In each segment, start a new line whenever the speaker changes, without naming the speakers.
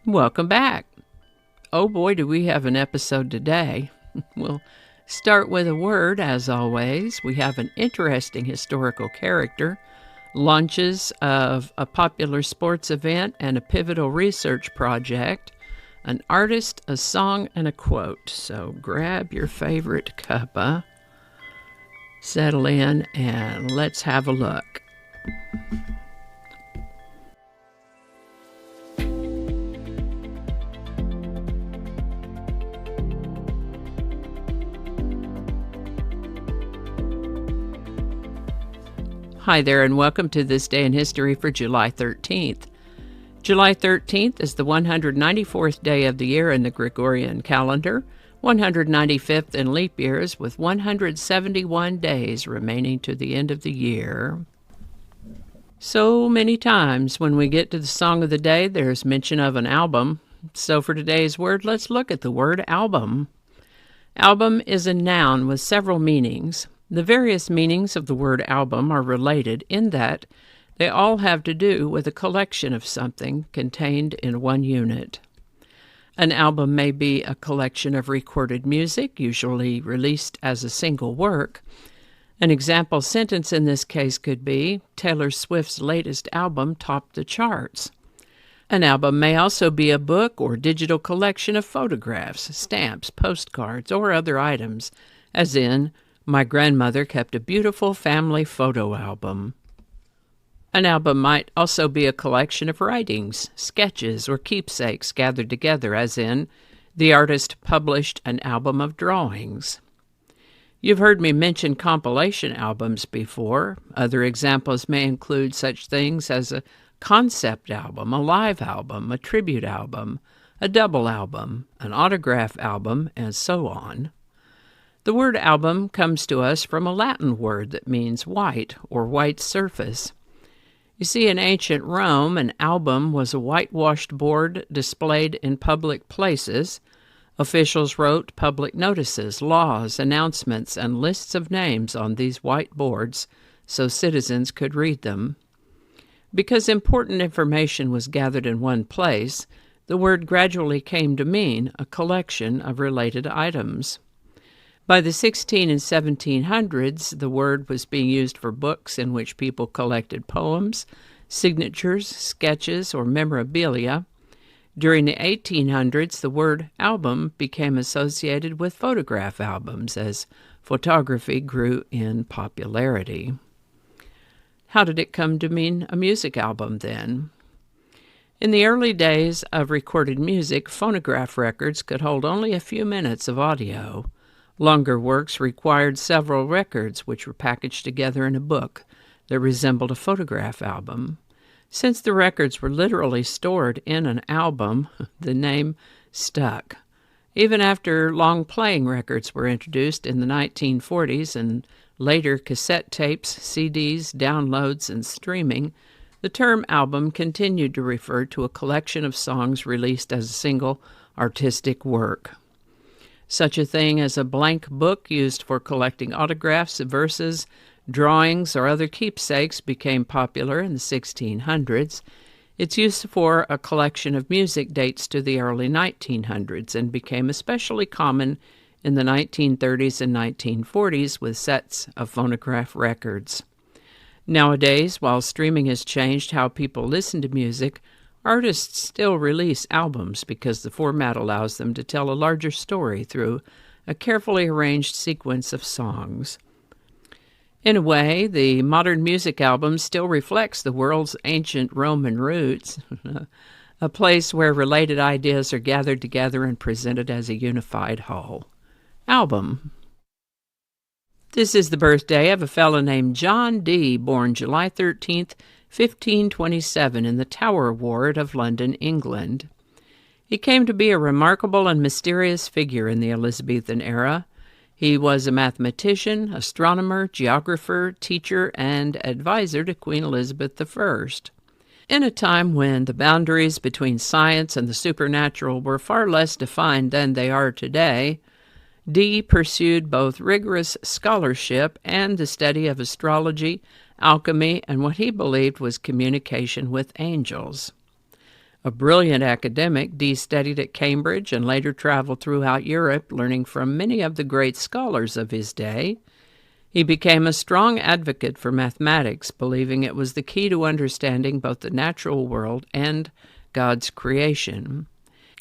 Welcome back. Oh boy, do we have an episode today. We'll start with a word, as always. We have an interesting historical character, launches of a popular sports event and a pivotal research project, an artist, a song, and a quote. So grab your favorite cuppa, settle in, and let's have a look. Hi there, and welcome to This Day in History for July 13th. July 13th is the 194th day of the year in the Gregorian calendar, 195th in leap years, with 171 days remaining to the end of the year. So many times when we get to the song of the day, there's mention of an album. So for today's word, let's look at the word album. Album is a noun with several meanings. The various meanings of the word album are related in that they all have to do with a collection of something contained in one unit. An album may be a collection of recorded music, usually released as a single work. An example sentence in this case could be, Taylor Swift's latest album topped the charts. An album may also be a book or digital collection of photographs, stamps, postcards, or other items, as in, my grandmother kept a beautiful family photo album. An album might also be a collection of writings, sketches, or keepsakes gathered together, as in, the artist published an album of drawings. You've heard me mention compilation albums before. Other examples may include such things as a concept album, a live album, a tribute album, a double album, an autograph album, and so on. The word album comes to us from a Latin word that means white or white surface. You see, in ancient Rome, an album was a whitewashed board displayed in public places. Officials wrote public notices, laws, announcements, and lists of names on these white boards so citizens could read them. Because important information was gathered in one place, the word gradually came to mean a collection of related items. By the 16 and 1700s, the word was being used for books in which people collected poems, signatures, sketches, or memorabilia. During the 1800s, the word album became associated with photograph albums as photography grew in popularity. How did it come to mean a music album then? In the early days of recorded music, phonograph records could hold only a few minutes of audio. Longer works required several records, which were packaged together in a book that resembled a photograph album. Since the records were literally stored in an album, the name stuck. Even after long playing records were introduced in the 1940s and later cassette tapes, CDs, downloads, and streaming, the term album continued to refer to a collection of songs released as a single artistic work. Such a thing as a blank book used for collecting autographs, verses, drawings, or other keepsakes became popular in the 1600s. Its use for a collection of music dates to the early 1900s and became especially common in the 1930s and 1940s with sets of phonograph records. Nowadays, while streaming has changed how people listen to music, artists still release albums because the format allows them to tell a larger story through a carefully arranged sequence of songs. In a way, the modern music album still reflects the world's ancient Roman roots, a place where related ideas are gathered together and presented as a unified whole. Album. This is the birthday of a fellow named John Dee, born July 13th, 1527, in the Tower Ward of London, England. He came to be a remarkable and mysterious figure in the Elizabethan era. He was a mathematician, astronomer, geographer, teacher, and advisor to Queen Elizabeth I. In a time when the boundaries between science and the supernatural were far less defined than they are today, Dee pursued both rigorous scholarship and the study of astrology, alchemy, and what he believed was communication with angels. A brilliant academic, Dee studied at Cambridge and later traveled throughout Europe, learning from many of the great scholars of his day. He became a strong advocate for mathematics, believing it was the key to understanding both the natural world and God's creation.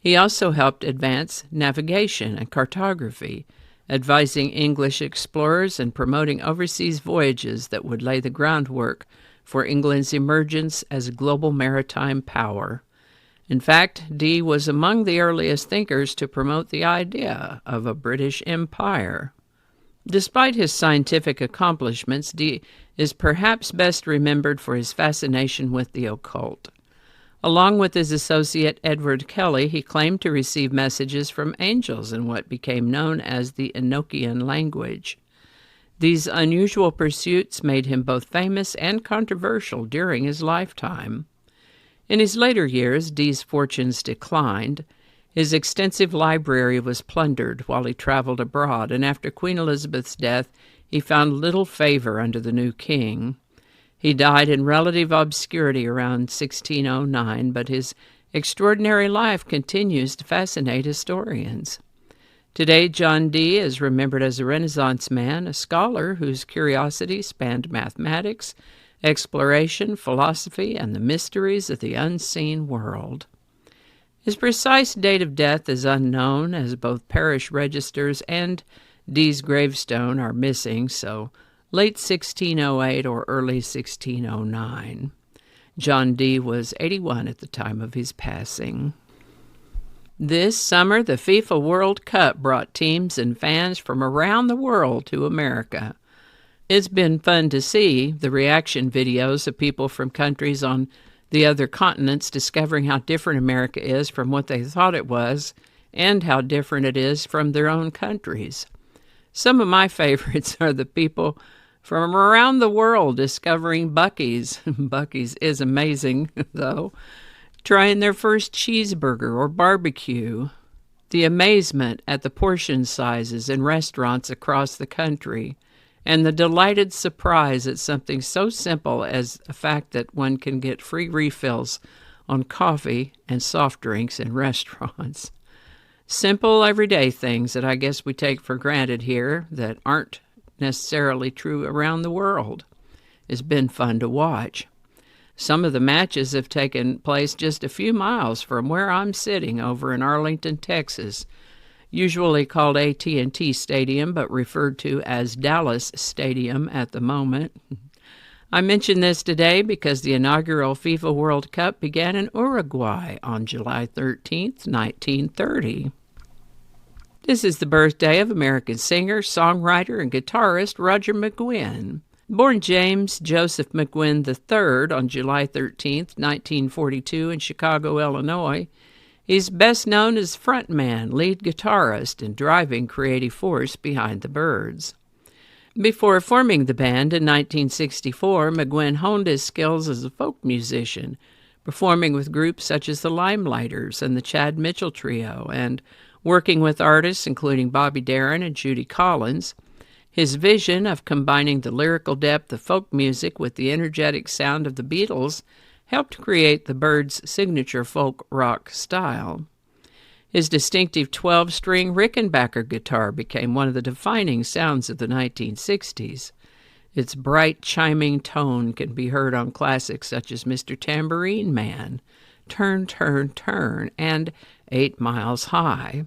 He also helped advance navigation and cartography, advising English explorers and promoting overseas voyages that would lay the groundwork for England's emergence as a global maritime power. In fact, Dee was among the earliest thinkers to promote the idea of a British Empire. Despite his scientific accomplishments, Dee is perhaps best remembered for his fascination with the occult. Along with his associate Edward Kelly, he claimed to receive messages from angels in what became known as the Enochian language. These unusual pursuits made him both famous and controversial during his lifetime. In his later years, Dee's fortunes declined. His extensive library was plundered while he traveled abroad, and after Queen Elizabeth's death, he found little favor under the new king. He died in relative obscurity around 1609, but his extraordinary life continues to fascinate historians. Today, John Dee is remembered as a Renaissance man, a scholar whose curiosity spanned mathematics, exploration, philosophy, and the mysteries of the unseen world. His precise date of death is unknown, as both parish registers and Dee's gravestone are missing, so late 1608 or early 1609. John Dee was 81 at the time of his passing. This summer, the FIFA World Cup brought teams and fans from around the world to America. It's been fun to see the reaction videos of people from countries on the other continents discovering how different America is from what they thought it was and how different it is from their own countries. Some of my favorites are the people from around the world discovering Buc-ee's. Buc-ee's is amazing, though. Trying their first cheeseburger or barbecue. The amazement at the portion sizes in restaurants across the country. And the delighted surprise at something so simple as the fact that one can get free refills on coffee and soft drinks in restaurants. Simple, everyday things that I guess we take for granted here that aren't necessarily true around the world. It's been fun to watch. Some of the matches have taken place just a few miles from where I'm sitting over in Arlington, Texas, usually called AT&T Stadium, but referred to as Dallas Stadium at the moment. I mention this today because the inaugural FIFA World Cup began in Uruguay on July 13th, 1930. This is the birthday of American singer, songwriter, and guitarist Roger McGuinn. Born James Joseph McGuinn III on July 13th, 1942 in Chicago, Illinois, he's best known as frontman, lead guitarist, and driving creative force behind the Byrds. Before forming the band in 1964, McGuinn honed his skills as a folk musician, performing with groups such as the Limelighters and the Chad Mitchell Trio, and working with artists including Bobby Darin and Judy Collins. His vision of combining the lyrical depth of folk music with the energetic sound of the Beatles helped create the Byrds' signature folk rock style. His distinctive 12-string Rickenbacker guitar became one of the defining sounds of the 1960s. Its bright, chiming tone can be heard on classics such as Mr. Tambourine Man, Turn, Turn, Turn, and 8 Miles High.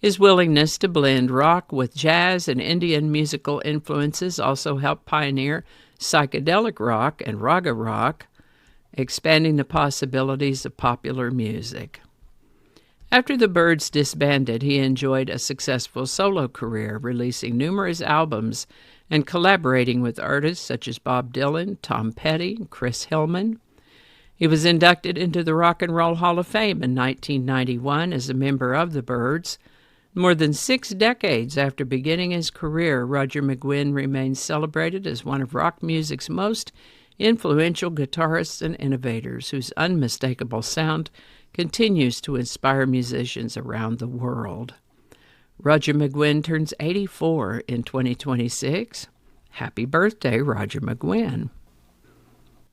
His willingness to blend rock with jazz and Indian musical influences also helped pioneer psychedelic rock and raga rock, expanding the possibilities of popular music. After the Byrds disbanded, he enjoyed a successful solo career, releasing numerous albums and collaborating with artists such as Bob Dylan, Tom Petty, and Chris Hillman. He was inducted into the Rock and Roll Hall of Fame in 1991 as a member of the Byrds. More than 6 decades after beginning his career, Roger McGuinn remains celebrated as one of rock music's most influential guitarists and innovators, whose unmistakable sound continues to inspire musicians around the world. Roger McGuinn turns 84 in 2026. Happy birthday, Roger McGuinn.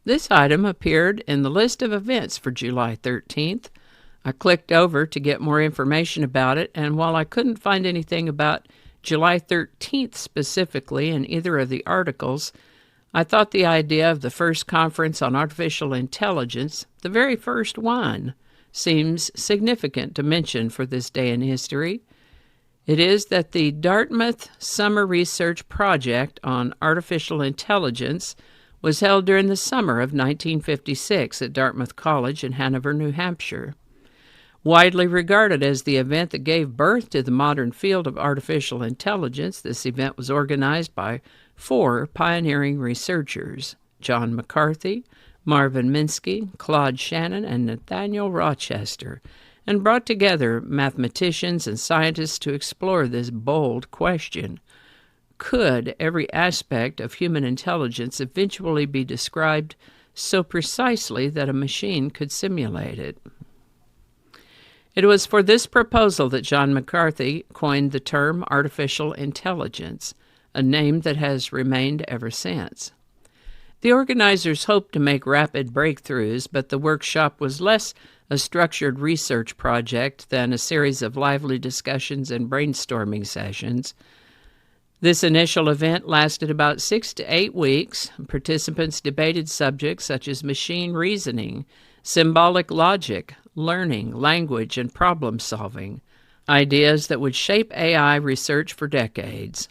This item appeared in the list of events for July 13th. I clicked over to get more information about it, and while I couldn't find anything about July 13th specifically in either of the articles, I thought the idea of the first conference on artificial intelligence, the very first one, seems significant to mention for this day in history. It is that the Dartmouth Summer Research Project on Artificial Intelligence was held during the summer of 1956 at Dartmouth College in Hanover, New Hampshire. Widely regarded as the event that gave birth to the modern field of artificial intelligence, this event was organized by 4 pioneering researchers: John McCarthy, Marvin Minsky, Claude Shannon, and Nathaniel Rochester, and brought together mathematicians and scientists to explore this bold question: could every aspect of human intelligence eventually be described so precisely that a machine could simulate it? It was for this proposal that John McCarthy coined the term artificial intelligence, a name that has remained ever since. The organizers hoped to make rapid breakthroughs, but the workshop was less a structured research project than a series of lively discussions and brainstorming sessions. This initial event lasted about 6 to 8 weeks. Participants debated subjects such as machine reasoning, symbolic logic, learning, language, and problem-solving, ideas that would shape AI research for decades.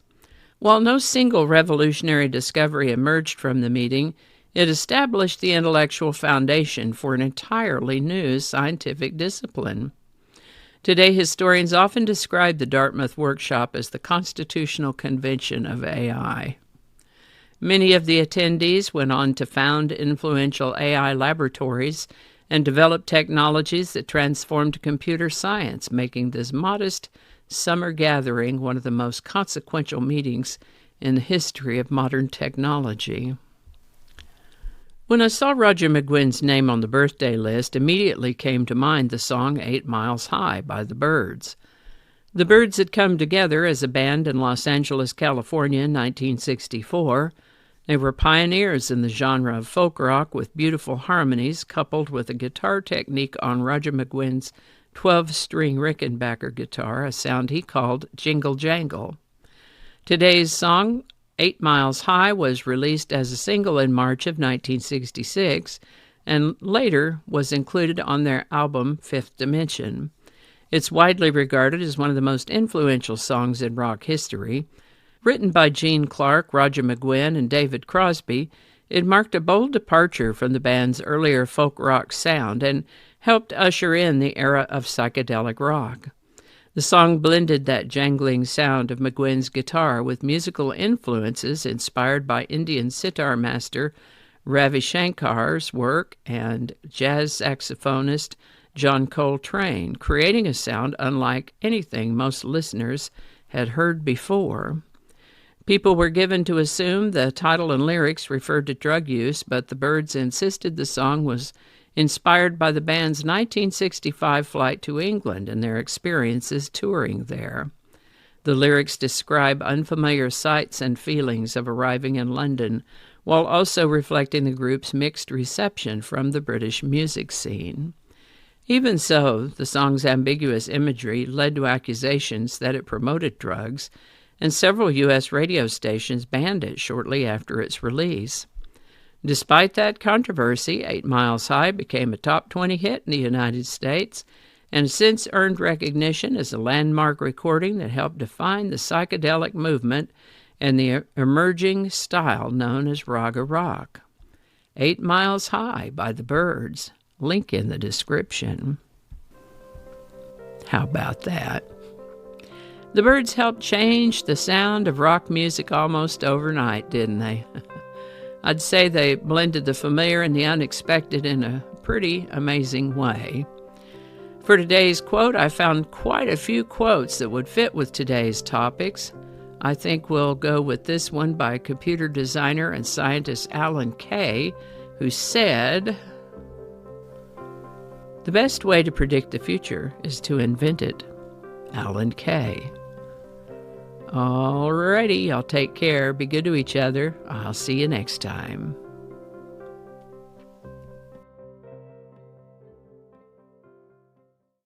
While no single revolutionary discovery emerged from the meeting, it established the intellectual foundation for an entirely new scientific discipline. Today, historians often describe the Dartmouth workshop as the constitutional convention of AI. Many of the attendees went on to found influential AI laboratories and develop technologies that transformed computer science, making this modest summer gathering one of the most consequential meetings in the history of modern technology. When I saw Roger McGuinn's name on the birthday list, immediately came to mind the song 8 Miles High by the Byrds. The Byrds had come together as a band in Los Angeles, California in 1964. They were pioneers in the genre of folk rock with beautiful harmonies coupled with a guitar technique on Roger McGuinn's 12-string Rickenbacker guitar, a sound he called Jingle Jangle. Today's song, 8 Miles High, was released as a single in March of 1966 and later was included on their album Fifth Dimension. It's widely regarded as one of the most influential songs in rock history. Written by Gene Clark, Roger McGuinn, and David Crosby, it marked a bold departure from the band's earlier folk rock sound and helped usher in the era of psychedelic rock. The song blended that jangling sound of McGuinn's guitar with musical influences inspired by Indian sitar master Ravi Shankar's work and jazz saxophonist John Coltrane, creating a sound unlike anything most listeners had heard before. People were given to assume the title and lyrics referred to drug use, but the Byrds insisted the song was inspired by the band's 1965 flight to England and their experiences touring there. The lyrics describe unfamiliar sights and feelings of arriving in London, while also reflecting the group's mixed reception from the British music scene. Even so, the song's ambiguous imagery led to accusations that it promoted drugs, and several U.S. radio stations banned it shortly after its release. Despite that controversy, 8 Miles High became a top 20 hit in the United States and has since earned recognition as a landmark recording that helped define the psychedelic movement and the emerging style known as Raga Rock. 8 Miles High by the Byrds. Link in the description. How about that? The Byrds helped change the sound of rock music almost overnight, didn't they? I'd say they blended the familiar and the unexpected in a pretty amazing way. For today's quote, I found quite a few quotes that would fit with today's topics. I think we'll go with this one by computer designer and scientist Alan Kay, who said, "The best way to predict the future is to invent it." Alan Kay. Alrighty, y'all take care. Be good to each other. I'll see you next time.